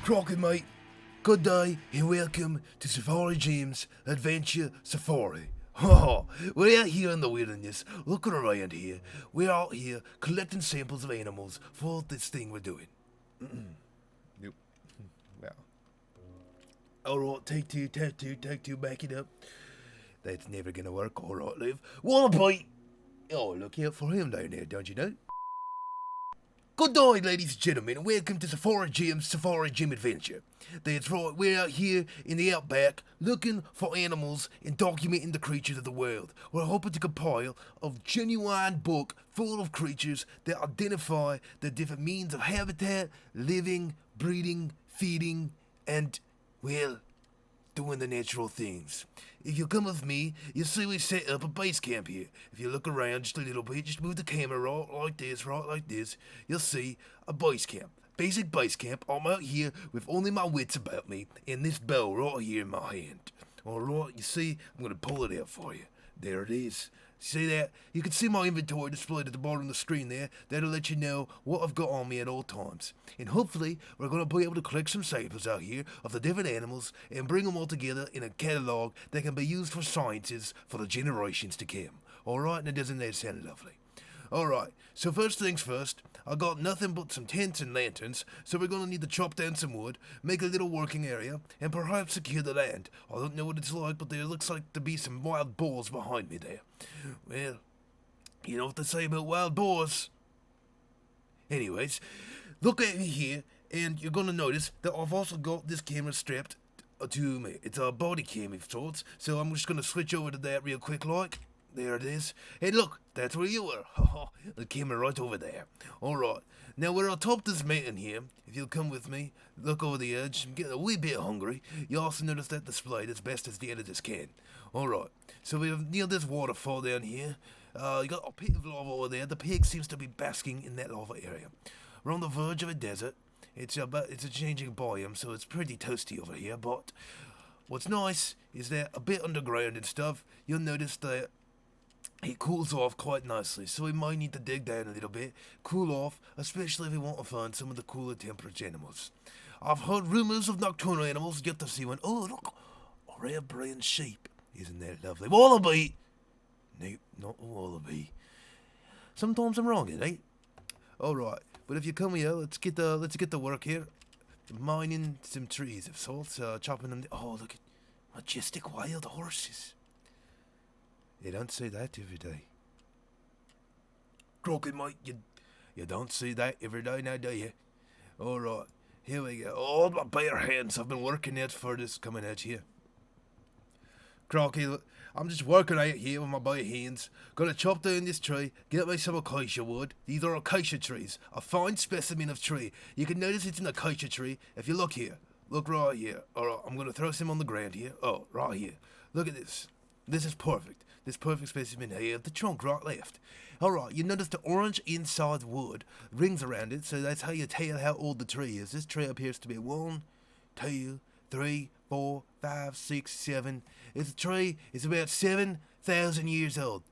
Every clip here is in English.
Krocky, mate. Good day and welcome to Safari Jim's Adventure Safari. We're out here in the wilderness, looking around here. We're out here collecting samples of animals for this thing we're doing. Yep. Yeah. Alright, take two, back it up. That's never gonna work, alright, Liv. Wallaby! Oh, look out for him down there, don't you know? Good day, ladies and gentlemen, and welcome to Safari Jim's Safari Jim Adventure. That's right, we're out here in the outback looking for animals and documenting the creatures of the world. We're hoping to compile a genuine book full of creatures that identify the different means of habitat, living, breeding, feeding, and, well, doing the natural things. If you come with me, you'll see we set up a base camp here. If you look around just a little bit, just move the camera right like this, you'll see a base camp. Basic base camp. I'm out here with only my wits about me and this bow right here in my hand. Alright, you see, I'm gonna pull it out for you. There it is. See that? You can see my inventory displayed at the bottom of the screen there. That'll let you know what I've got on me at all times. And hopefully, we're going to be able to collect some samples out here of the different animals and bring them all together in a catalogue that can be used for sciences for the generations to come. Alright? Now doesn't that sound lovely? Alright, so first things first, I got nothing but some tents and lanterns, so we're gonna need to chop down some wood, make a little working area, and perhaps secure the land. I don't know what it's like, but there looks like to be some wild boars behind me there. Well, you know what they say about wild boars. Anyways, look at me here, and you're gonna notice that I've also got this camera strapped to me. It's a body cam of sorts, so I'm just gonna switch over to that real quick like. There it is. Hey, look, that's where you were. The camera right over there. Alright, now we're atop this mountain here. If you'll come with me, look over the edge. I'm getting a wee bit hungry. You also notice that displayed as best as the editors can. Alright, so we're near this waterfall down here. You got a pit of lava over there. The pig seems to be basking in that lava area. We're on the verge of a desert. It's a changing biome, so it's pretty toasty over here, but what's nice is that a bit underground and stuff, you'll notice that it cools off quite nicely, so we might need to dig down a little bit, cool off, especially if we want to find some of the cooler temperature animals. I've heard rumors of nocturnal animals, get to see one. Oh, look, a red-brained sheep. Isn't that lovely? Wallaby! Nope, not a wallaby. Sometimes I'm wrong, eh? Alright, but if you come here, let's get the work here. Mining some trees of sorts, chopping them. Oh, look at majestic wild horses. You don't see that every day. Krocky, mate, you don't see that every day now, do you? Alright, here we go. Oh, my bare hands, I've been working out for this coming at you. Krocky, I'm just working out here with my bare hands. Gonna chop down this tree, get me some acacia wood. These are acacia trees, a fine specimen of tree. You can notice it's an acacia tree if you look here. Look right here. Alright, I'm gonna throw some on the ground here. Oh, right here. Look at this. This is perfect. This perfect specimen here, the trunk right left. Alright, you notice the orange inside wood, rings around it, so that's how you tell how old the tree is. This tree appears to be 1, 2, 3, 4, 5, 6, 7. This tree is about 7,000 years old.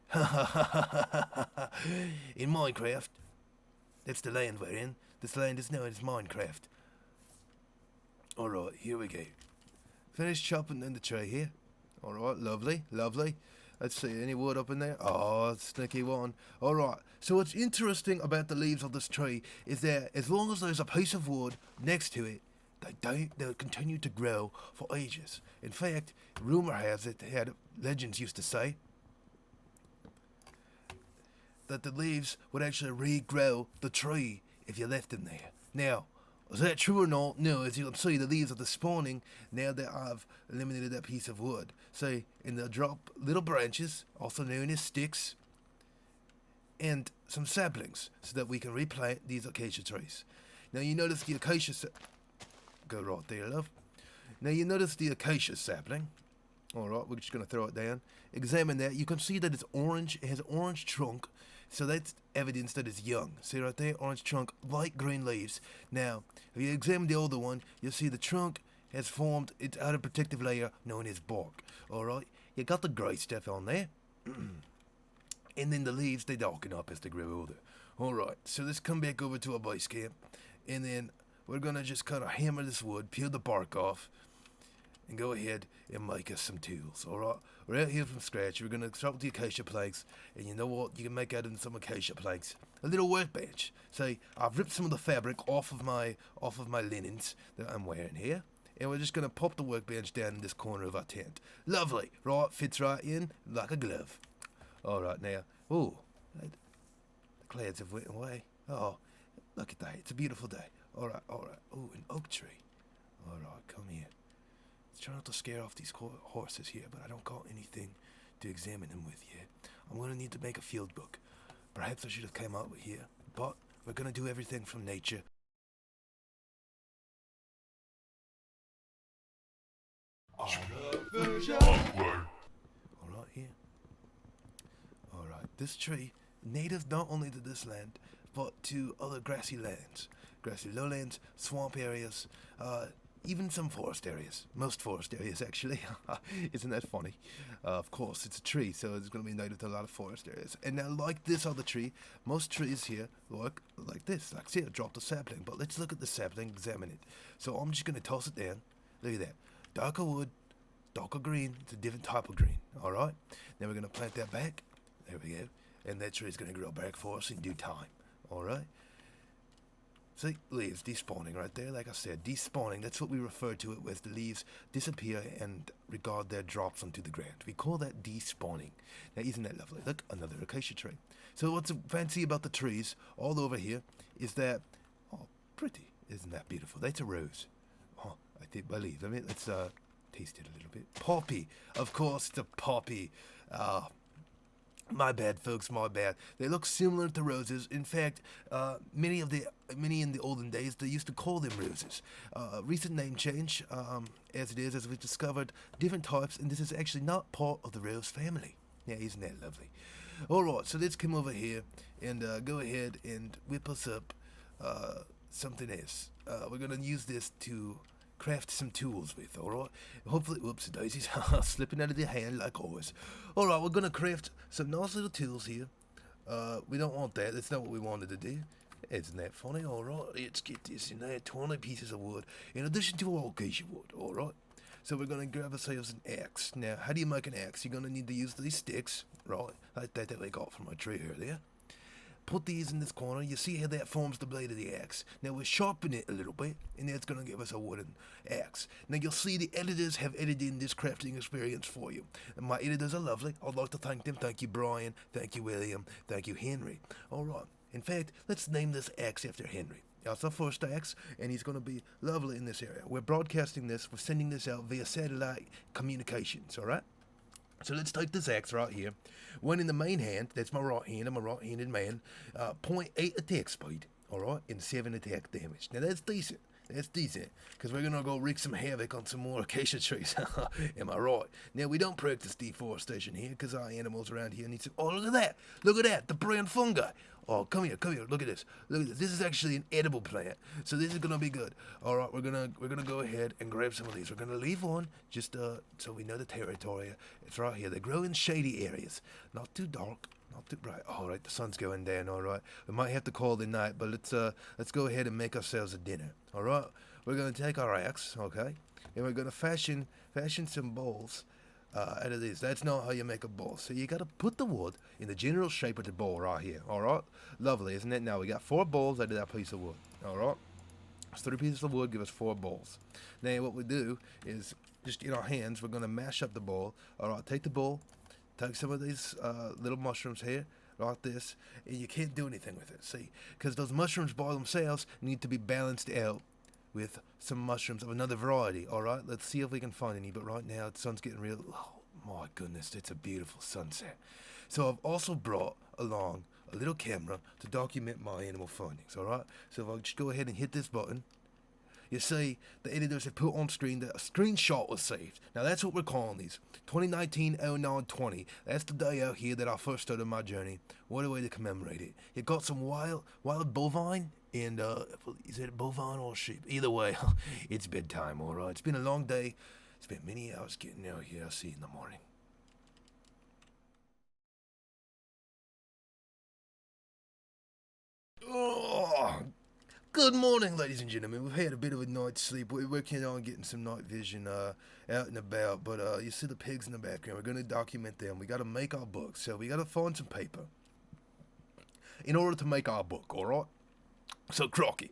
In Minecraft, that's the land we're in. This land is known as Minecraft. Alright, here we go. Finish chopping in the tree here. Alright, lovely, lovely. Let's see, any wood up in there? Oh, sneaky one. Alright, so what's interesting about the leaves of this tree is that as long as there's a piece of wood next to it, they'll continue to grow for ages. In fact, rumor has it, legends used to say, that the leaves would actually regrow the tree if you left them there. Now, is that true or not? No, as you can see, the leaves are spawning now that I've eliminated that piece of wood. So, and they'll drop little branches, also known as sticks, and some saplings, so that we can replant these acacia trees. Now you notice the acacia go right there, love. Now you notice the acacia sapling. Alright, we're just going to throw it down. Examine that. You can see that it's orange. It has an orange trunk. So that's evidence that it's young. See right there? Orange trunk, light green leaves. Now, if you examine the older one, you'll see the trunk has formed its outer protective layer known as bark. Alright? You got the grey stuff on there. And then the leaves, they darken up as they grow older. Alright, so let's come back over to our base camp. And then we're gonna just kind of hammer this wood, peel the bark off, and go ahead and make us some tools, alright? We're out here from scratch. We're gonna start with the acacia planks, and you know what? You can make out of some acacia planks a little workbench. Say, I've ripped some of the fabric off of my linens that I'm wearing here, and we're just gonna pop the workbench down in this corner of our tent. Lovely, right? Fits right in like a glove. Alright now. Ooh, the clouds have went away. Oh, look at that. It's a beautiful day. Alright. Ooh, an oak tree. Alright, come here. Let's try not to scare off these horses here, but I don't got anything to examine them with yet. I'm gonna need to make a field book. Perhaps I should have come out with here, but we're gonna do everything from nature. Alright, here. Alright, this tree, native not only to this land, but to other grassy lands. Grassy lowlands, swamp areas, even some forest areas. Most forest areas, actually. Isn't that funny? Of course, it's a tree, so it's going to be native to a lot of forest areas. And now, like this other tree, most trees here look like this. Like, see, I dropped a sapling, but let's look at the sapling, examine it. So I'm just going to toss it down. Look at that. Darker wood, darker green. It's a different type of green, alright? Then we're going to plant that back. There we go. And that tree's going to grow back for us in due time, alright? See, leaves despawning right there. Like I said, despawning, that's what we refer to it with. The leaves disappear and regard their drops onto the ground. We call that despawning. Now, isn't that lovely? Look, another acacia tree. So what's fancy about the trees all over here is that, oh, pretty. Isn't that beautiful? That's a rose. Oh, I think my leaves. I mean, let's taste it a little bit. Poppy. Of course, it's a poppy. My bad, folks, my bad. They look similar to roses. In fact, many in the olden days, they used to call them roses. Recent name change, as we've discovered different types, and this is actually not part of the rose family. Yeah, isn't that lovely? Alright, so let's come over here and go ahead and whip us up something else. We're going to use this to craft some tools with, alright? Hopefully, whoops, daisies, slipping out of the hand like always. Alright, we're gonna craft some nice little tools here. We don't want that, that's not what we wanted to do. Isn't that funny? Alright, let's get this in there, 20 pieces of wood, in addition to our acacia wood, alright? So we're gonna grab ourselves an axe. Now, how do you make an axe? You're gonna need to use these sticks, right? Like that we got from our tree earlier. Put these in this corner. You see how that forms the blade of the axe. Now we'll sharpen it a little bit, and that's going to give us a wooden axe. Now you'll see the editors have edited in this crafting experience for you. And my editors are lovely. I'd like to thank them. Thank you, Brian. Thank you, William. Thank you, Henry. Alright. In fact, let's name this axe after Henry. That's our first axe, and he's going to be lovely in this area. We're broadcasting this. We're sending this out via satellite communications, alright? So let's take this axe right here. One in the main hand, that's my right hand, I'm a right-handed man. 0.8 attack speed, alright, and 7 attack damage. Now that's decent. That's decent, because we're going to go wreak some havoc on some more acacia trees. Am I right? Now, we don't practice deforestation here, because our animals around here need some... Oh, look at that! Look at that! The brown fungi! Oh, come here, look at this. Look at this. This is actually an edible plant, so this is going to be good. Alright, we're gonna go ahead and grab some of these. We're going to leave one, just so we know the territory. It's right here. They grow in shady areas. Not too dark. Not too bright. Alright, the sun's going down, alright. We might have to call it night, but let's go ahead and make ourselves a dinner. Alright? We're gonna take our axe, okay? And we're gonna fashion some bowls out of these. That's not how you make a bowl. So you gotta put the wood in the general shape of the bowl right here. Alright? Lovely, isn't it? Now we got 4 bowls out of that piece of wood. Alright? So 3 pieces of wood give us 4 bowls. Now what we do is just in our hands we're gonna mash up the bowl. Alright, take the bowl. Take some of these little mushrooms here, like this, and you can't do anything with it, see? Because those mushrooms by themselves need to be balanced out with some mushrooms of another variety, alright? Let's see if we can find any, but right now the sun's getting real... Oh, my goodness, it's a beautiful sunset. So I've also brought along a little camera to document my animal findings, alright? So if I just go ahead and hit this button, you see, the editors have put on screen that a screenshot was saved. Now that's what we're calling these. 2019-09-20. That's the day out here that I first started my journey. What a way to commemorate it. You got some wild bovine, and is it bovine or sheep? Either way, it's bedtime, alright? It's been a long day. It's been many hours getting out here. I'll see you in the morning. Oh, Good morning, ladies and gentlemen. We've had a bit of a night's sleep. We're working on getting some night vision out and about. But you see the pigs in the background. We're going to document them. We got to make our book. So we got to find some paper in order to make our book, all right? So, Krocky,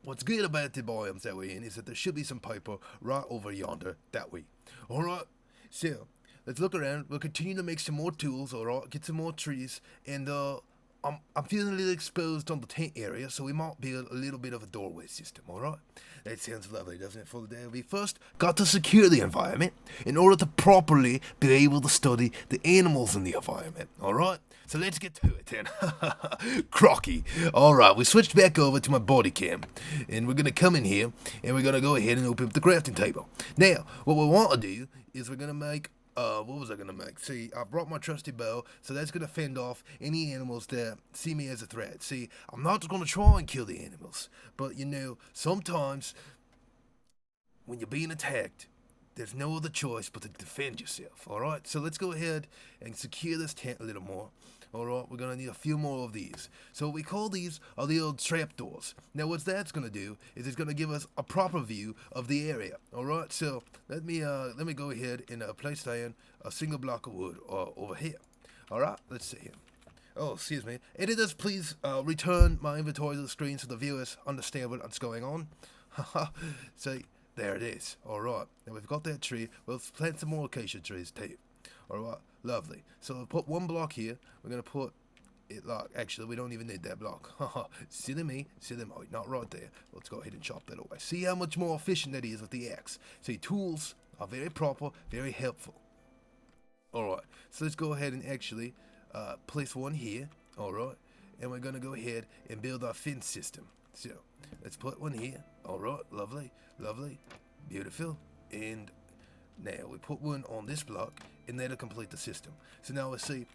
what's good about the biomes that we're in is that there should be some paper right over yonder that way. All right? So, let's look around. We'll continue to make some more tools, all right? Get some more trees. And, I'm feeling a little exposed on the tent area, so we might build a little bit of a doorway system, alright? That sounds lovely, doesn't it, for the day? We first got to secure the environment in order to properly be able to study the animals in the environment, alright? So let's get to it then. Krocky. Alright, we switched back over to my body cam, and we're going to come in here, and we're going to go ahead and open up the crafting table. Now, what we want to do is we're going to make what was I going to make? See, I brought my trusty bow, so that's going to fend off any animals that see me as a threat. See, I'm not going to try and kill the animals, but you know, sometimes when you're being attacked, there's no other choice but to defend yourself, alright? So let's go ahead and secure this tent a little more. Alright, we're going to need a few more of these. So we call these are the old trapdoors. Now what that's going to do is it's going to give us a proper view of the area. Alright, so let me go ahead and place down a single block of wood over here. Alright, let's see here. Oh, excuse me. Editors, please return my inventory to the screen so the viewers understand what's going on. See, there it is. Alright, now we've got that tree. We'll plant some more acacia trees too. Alright, lovely. So we'll put one block here. We're going to put it like, actually, we don't even need that block. Silly me, not right there. Let's go ahead and chop that away. See how much more efficient that is with the axe. See, tools are very proper, very helpful. Alright, so let's go ahead and actually place one here. Alright, and we're going to go ahead and build our fence system. So, let's put one here. Alright, lovely, lovely, beautiful. And now we put one on this block, and that'll complete the system. So now let's see,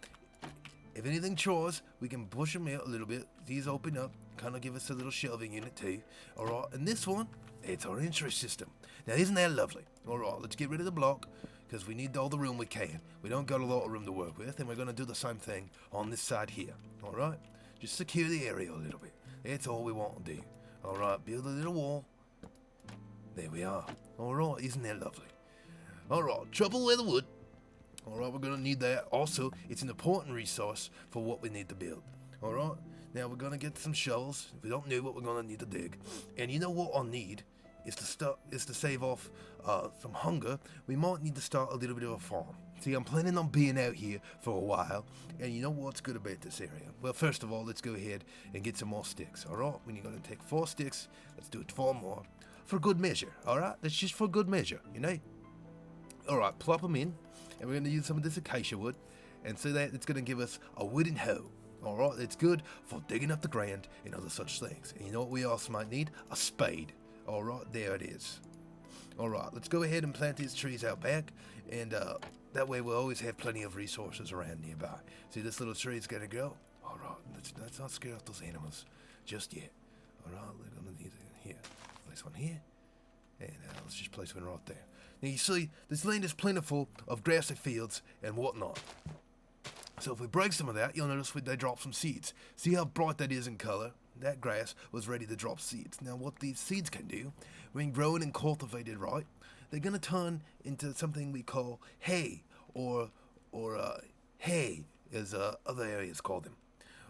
if anything tries, we can push them out a little bit. These open up, kind of give us a little shelving unit too. Alright, and this one, it's our entry system. Now isn't that lovely? Alright, let's get rid of the block, because we need all the room we can. We don't got a lot of room to work with, and we're going to do the same thing on this side here. Alright, just secure the area a little bit. That's all we want to do. Alright, build a little wall. There we are. Alright, isn't that lovely? Alright, trouble with the wood. Alright, we're going to need that. Also, it's an important resource for what we need to build. Alright, now we're going to get some shovels. We don't know what we're going to need to dig. And you know what I'll need is to save off some hunger. We might need to start a little bit of a farm. See, I'm planning on being out here for a while. And you know what's good about this area? Well, first of all, let's go ahead and get some more sticks. Alright, when you're going to take 4 sticks, let's do it 4 more. For good measure, alright? That's just for good measure, you know? Alright, plop them in. And we're going to use some of this acacia wood, and so that it's going to give us a wooden hoe. Alright, it's good for digging up the ground and other such things. And you know what we also might need? A spade. Alright, there it is. Alright, let's go ahead and plant these trees out back, and that way we'll always have plenty of resources around nearby. See, this little tree is going to grow. Alright, let's not scare off those animals just yet. Alright, we're going to need it here. Place one here, and let's just place one right there. Now you see, this land is plentiful of grassy fields and whatnot. So if we break some of that, you'll notice they drop some seeds. See how bright that is in color? That grass was ready to drop seeds. Now what these seeds can do, when grown and cultivated right, they're going to turn into something we call hay, or hay, as other areas call them.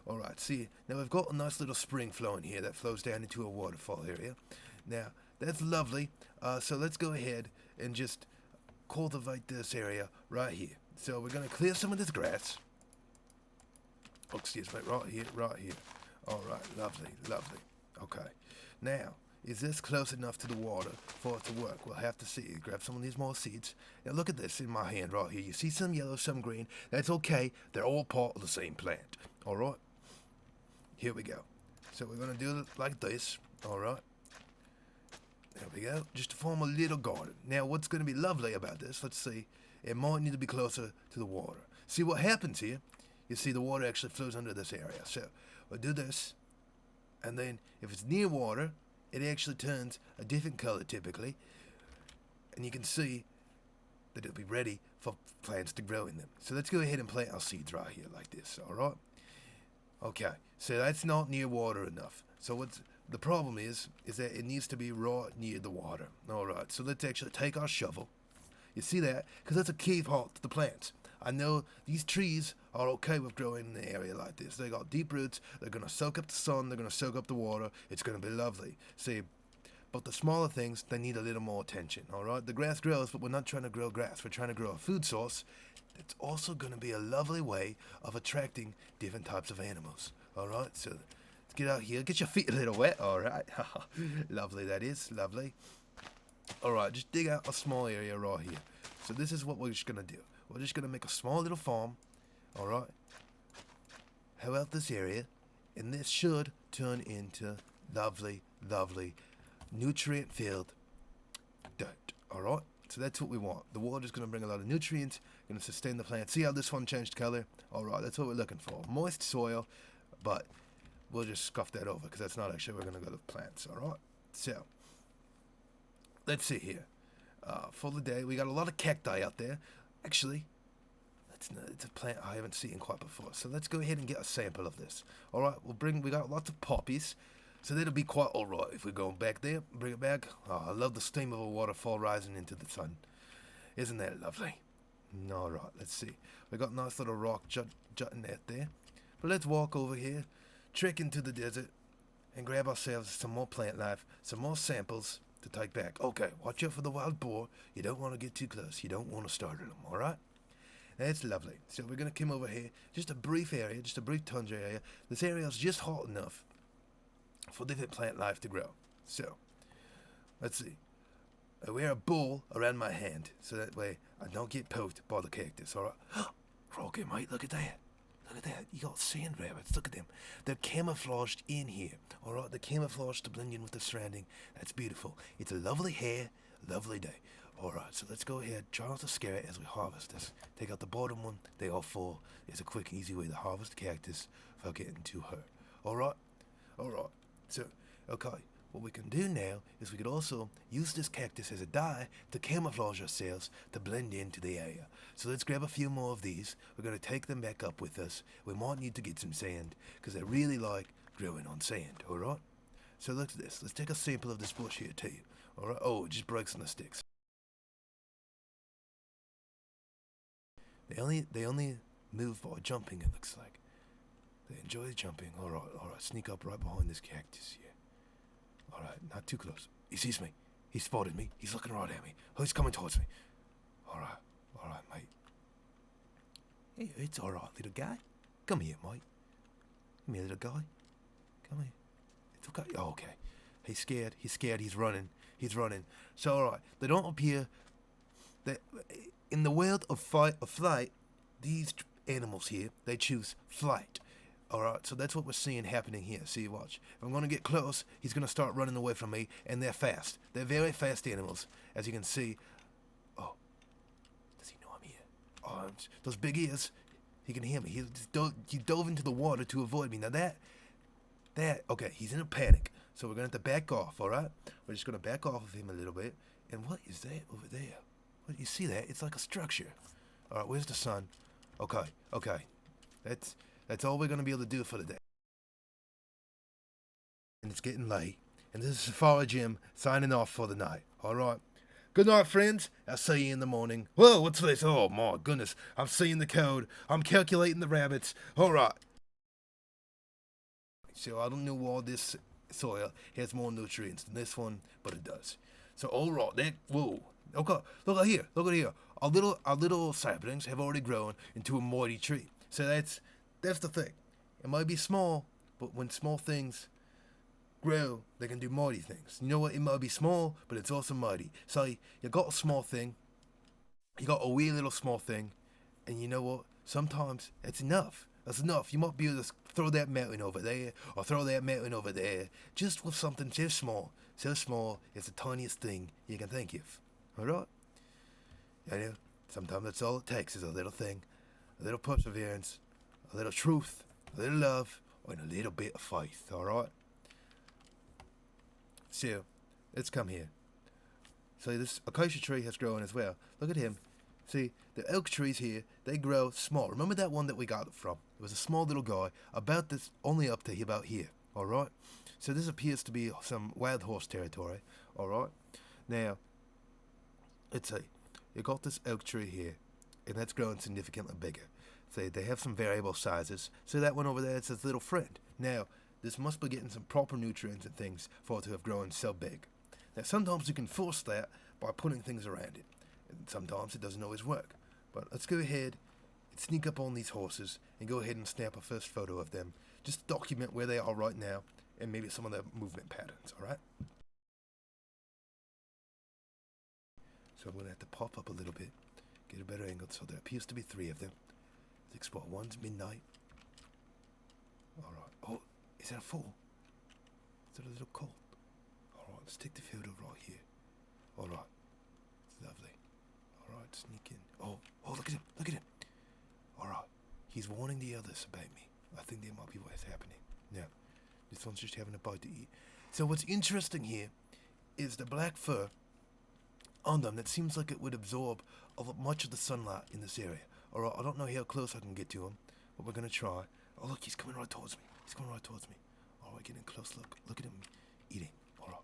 Alright, see, now we've got a nice little spring flowing here that flows down into a waterfall area. Now, that's lovely, so let's go ahead and just cultivate this area right here. So we're going to clear some of this grass. Oh, excuse me, right here. Alright, lovely. Okay, now, is this close enough to the water for it to work? We'll have to see. Grab some of these more seeds. Now look at this in my hand right here. You see some yellow, some green. That's okay. They're all part of the same plant. Alright? Here we go. So we're going to do it like this. Alright? There we go. Just to form a little garden. Now what's going to be lovely about this, let's see. It might need to be closer to the water. See what happens here? You see the water actually flows under this area. So we'll do this. And then if it's near water, it actually turns a different color typically. And you can see that it'll be ready for plants to grow in them. So let's go ahead and plant our seeds right here like this. Alright? Okay. So that's not near water enough. So The problem is that it needs to be right near the water. All right, so let's actually take our shovel. You see that? Because that's a key part to the plants. I know these trees are okay with growing in an area like this. They got deep roots. They're going to soak up the sun. They're going to soak up the water. It's going to be lovely. See, but the smaller things, they need a little more attention, all right? The grass grows, but we're not trying to grow grass. We're trying to grow a food source that's also going to be a lovely way of attracting different types of animals, all right? So let's get out here. Get your feet a little wet, all right? Lovely, that is. Lovely. All right, just dig out a small area right here. So this is what we're just going to do. We're just going to make a small little farm, all right? How about this area? And this should turn into lovely, lovely nutrient-filled dirt, all right? So that's what we want. The water's going to bring a lot of nutrients, going to sustain the plant. See how this one changed color? All right, that's what we're looking for. Moist soil, but we'll just scuff that over because that's not actually where we're going to go to the plants, all right? So let's see here. For the day, we got a lot of cacti out there. Actually, it's a plant I haven't seen quite before. So let's go ahead and get a sample of this. All right, we got lots of poppies. So that'll be quite all right if we go back there, bring it back. Oh, I love the steam of a waterfall rising into the sun. Isn't that lovely? All right, let's see. We got a nice little rock jutting out there. But let's walk over here, trek into the desert, and grab ourselves some more plant life, some more samples to take back. Okay, watch out for the wild boar. You don't want to get too close. You don't want to startle them, all right? That's lovely. So we're going to come over here, just a brief area, just a brief tundra area. This area is just hot enough for different plant life to grow. So, let's see. I wear a bowl around my hand, so that way I don't get poked by the cactus, alright? Krocky, mate, look at that. Look at that. You got sand rabbits. Look at them. They're camouflaged in here, alright? They're camouflaged to blend in with the surrounding. That's beautiful. It's a lovely hair, lovely day. Alright, so let's go ahead. Try not to scare it as we harvest this. Take out the bottom one. They all fall. It's a quick, easy way to harvest cactus without getting too hurt. Alright? Alright. So, okay, what we can do now is we could also use this cactus as a dye to camouflage ourselves to blend into the area. So let's grab a few more of these. We're going to take them back up with us. We might need to get some sand because I really like growing on sand, alright? So look at this. Let's take a sample of this bush here too. Alright? Oh, it just breaks on the sticks. They only move by jumping, it looks like. They enjoy jumping. Alright, sneak up right behind this cactus here. Alright, not too close. He sees me. He spotted me. He's looking right at me. Oh, he's coming towards me. Alright, mate. Hey, it's alright, little guy. Come here, mate. Come here, little guy. Come here. It's okay. Oh, okay. He's scared. He's running. So, alright, they don't appear... In the world of flight, these animals here, they choose flight. Alright, so that's what we're seeing happening here. See, watch. If I'm going to get close, he's going to start running away from me, and they're fast. They're very fast animals, as you can see. Oh, does he know I'm here? Oh, those big ears, he can hear me. He dove into the water to avoid me. Now okay, he's in a panic, so we're going to have to back off, alright? We're just going to back off of him a little bit. And what is that over there? What, you see that? It's like a structure. Alright, where's the sun? Okay. That's all we're going to be able to do for the day. And it's getting late. And this is Safari Jim signing off for the night. Alright. Good night, friends. I'll see you in the morning. Whoa, what's this? Oh, my goodness. I'm seeing the code. I'm calculating the rabbits. Alright. So I don't know why this soil has more nutrients than this one, but it does. So, alright. Whoa. Okay. Look at here. Our little saplings have already grown into a mighty tree. So that's the thing. It might be small, but when small things grow, they can do mighty things. You know what? It might be small, but it's also mighty. So you got a small thing, you got a wee little small thing, and you know what? Sometimes it's enough. That's enough. You might be able to throw that mountain over there, or throw that mountain over there, just with something so small. So small, it's the tiniest thing you can think of. Alright? I know, sometimes that's all it takes is a little thing, a little perseverance, a little truth, a little love, and a little bit of faith, alright? So, let's come here. So this acacia tree has grown as well. Look at him. See, the oak trees here, they grow small. Remember that one that we got it from? It was a small little guy, about this, only up to about here, alright? So this appears to be some wild horse territory, alright? Now, let's see. You got this oak tree here, and that's growing significantly bigger. So they have some variable sizes. So that one over there, it's its little friend. Now, this must be getting some proper nutrients and things for it to have grown so big. Now, sometimes you can force that by putting things around it. And sometimes it doesn't always work. But let's go ahead and sneak up on these horses and go ahead and snap a first photo of them. Just to document where they are right now and maybe some of their movement patterns, alright? So I'm going to have to pop up a little bit, get a better angle. So there appears to be 3 of them. Let's explore. One's midnight. Alright. Oh, is that a 4? Is that a little colt? Alright, let's take the photo right here. Alright. It's lovely. Alright, sneak in. Oh, look at him. Look at him. Alright. He's warning the others about me. I think that might be what's happening. Now, this one's just having a bite to eat. So what's interesting here is the black fur on them that seems like it would absorb much of the sunlight in this area. Alright, I don't know how close I can get to him, but we're going to try. Oh, look, he's coming right towards me. He's coming right towards me. Alright, getting a close look. Look at him eating. Alright,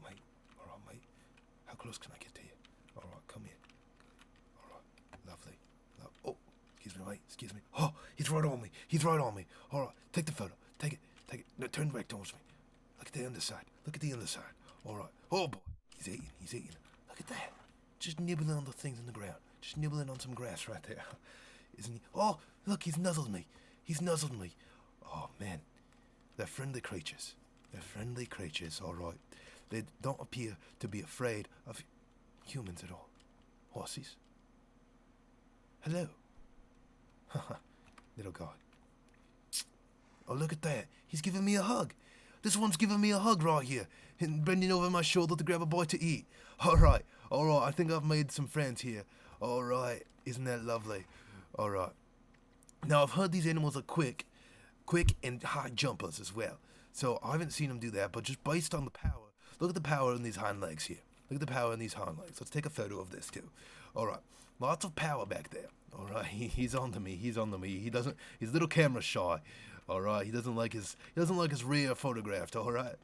mate. Alright, mate. How close can I get to you? Alright, come here. Alright, lovely. Oh, excuse me, mate. Excuse me. Oh, he's right on me. He's right on me. Alright, take the photo. Take it. No, turn back towards me. Look at the underside. Look at the underside. Alright. Oh, boy. He's eating. Look at that. Just nibbling on the things in the ground. Just nibbling on some grass right there. Isn't he? Oh, look, he's nuzzled me. Oh, man. They're friendly creatures. All right. They don't appear to be afraid of humans at all. Horses. Hello. Little guy. Oh, look at that. He's giving me a hug. This one's giving me a hug right here. And bending over my shoulder to grab a bite to eat. All right. I think I've made some friends here. All right. Isn't that lovely? All right. Now, I've heard these animals are quick and high jumpers as well. So I haven't seen them do that, but just based on the power, look at the power in these hind legs here. Look at the power in these hind legs. Let's take a photo of this too. All right. Lots of power back there. All right. He's onto me. He's a little camera shy. All right. He doesn't like his rear photographed. All right.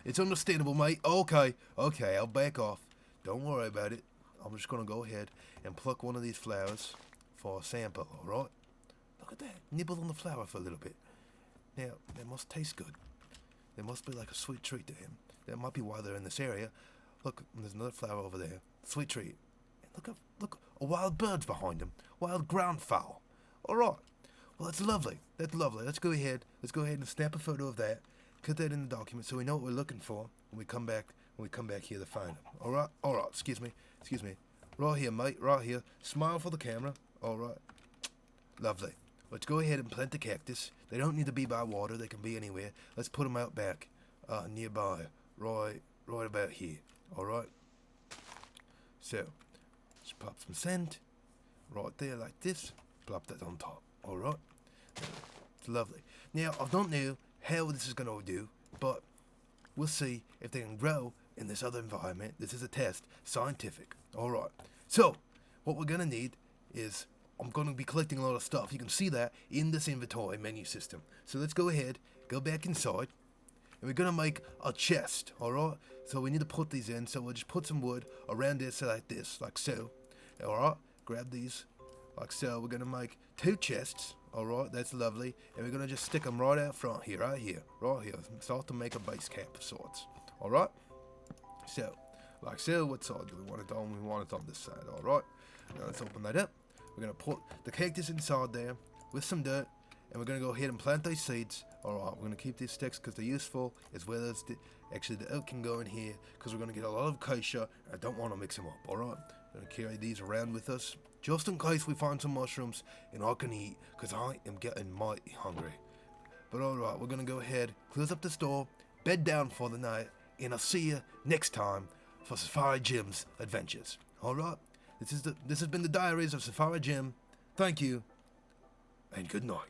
It's understandable, mate. Okay. I'll back off. Don't worry about it. I'm just going to go ahead and pluck one of these flowers for a sample. All right. Look at that. Nibble on the flower for a little bit. Now, that must taste good. There must be like a sweet treat to him. That might be why they're in this area. Look, there's another flower over there. Sweet treat. And look, a wild bird's behind him. Wild ground fowl. All right. Well, that's lovely. Let's go ahead and snap a photo of that. Put that in the document so we know what we're looking for when we come back here to find him. All right. Excuse me. Right here, mate. Right here. Smile for the camera. All right. Lovely. Let's go ahead and plant the cactus. They don't need to be by water. They can be anywhere. Let's put them out back, nearby, right about here. All right. So, just pop some sand right there like this. Plop that on top. All right. It's lovely. Now, I don't know how this is going to do, but we'll see if they can grow in this other environment. This is a test, scientific. All right. So, what we're going to need is I'm going to be collecting a lot of stuff. You can see that in this inventory menu system. So let's go ahead, go back inside, and we're going to make a chest, alright? So we need to put these in, so we'll just put some wood around this like so. Alright, grab these, like so. We're going to make 2 chests, alright? That's lovely. And we're going to just stick them right out front here, right here. Start to make a base camp of sorts, alright? So, like so, what side do we want it on? We want it on this side, alright? Now let's open that up. We're going to put the cactus inside there with some dirt, and we're going to go ahead and plant these seeds. Alright, we're going to keep these sticks because they're useful, as well as the oak can go in here because we're going to get a lot of acacia, and I don't want to mix them up, alright? We're going to carry these around with us, just in case we find some mushrooms, and I can eat, because I am getting mighty hungry. But alright, we're going to go ahead, close up the store, bed down for the night, and I'll see you next time for Safari Jim's adventures. Alright? This has been the Diaries of Safari Jim. Thank you, and good night.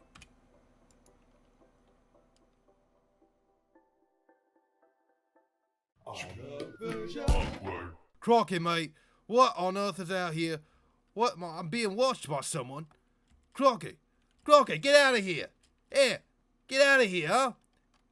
Krocky, mate, what on earth is out here? I'm being watched by someone. Krocky, get out of here. Yeah, get out of here, huh?